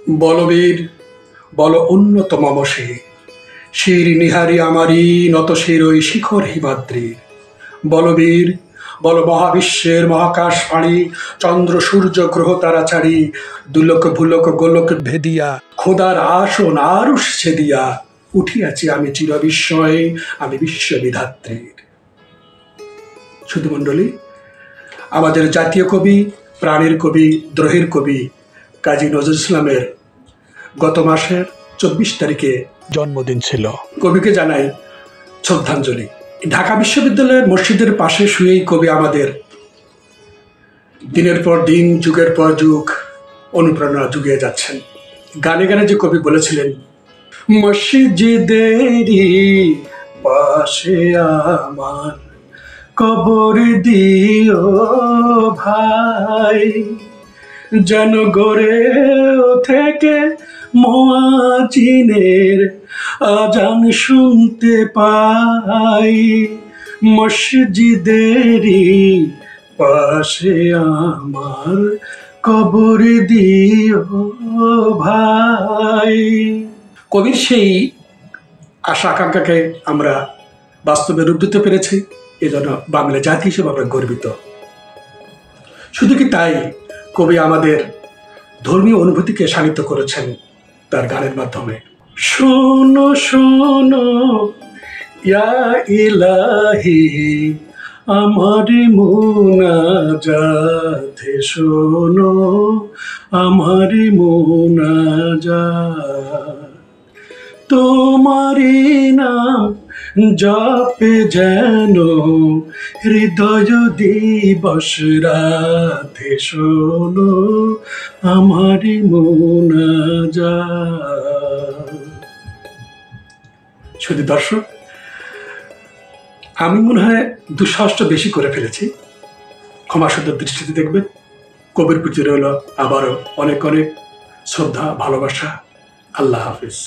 বলবীর বল উন্নত মমসে, শির নিহারি আমারি নত শির ওই শিখর হিমাদ্রির। বলবীর বল মহাবিশ্বের মহাকাশ ফাঁড়ি, চন্দ্র সূর্য গ্রহ তারা ছাড়ি, দুলোক ভুলোক গোলক ভেদিয়া, খোদার আসন আরুষ ছেদিয়া, উঠিয়াছি আমি চির বিস্ময়ে, আমি বিশ্ববিধাত্রীর। শুধু মণ্ডলী, আমাদের জাতীয় কবি, প্রাণের কবি, দ্রোহের কবি কাজী নজরুল ইসলামের গত মাসের 24 তারিখে জন্মদিন ছিল। কবিকে জানাই শ্রদ্ধাঞ্জলি। ঢাকা বিশ্ববিদ্যালয়ের মসজিদের পাশে শুয়েই কবি আমাদের দিনের পর দিন, যুগের পর যুগ অনুপ্রেরণা জুগিয়ে যাচ্ছেন। গানে গানে যে কবি বলেছিলেন, মসজিদেরই পাশে আমার কবর দিও ভাই, যেন গড়ে থেকে মুয়াজ্জিনের আজান শুনতে পাই। মসজিদেরই পাশে আমার কবর দিও ভাই। কবির সেই আশা আকাঙ্ক্ষাকে আমরা বাস্তবে রূপ দিতে পেরেছি, এজন্য বাংলা জাতি হিসেবে আমরা গর্বিত। শুধু কি তাই, কবি আমাদের ধর্মীয় অনুভূতিকে শানিত করেছেন তার গানের মাধ্যমে। শোনো শোনো ইয়া ইলাহি আমার মুনাজাত, শোনো আমার মুনাজাত, তোমারি নাম জপে যেন হৃদয় দিবস রাতে, শোনো আমার মুনাজাত। শুধু দর্শক, আমি মনে হয় দুঃসাহসটা বেশি করে ফেলেছি, ক্ষমা সুন্দর দৃষ্টিতে দেখবেন। কবির প্রতি রইল আবারও অনেক অনেক শ্রদ্ধা, ভালোবাসা। আল্লাহ হাফিজ।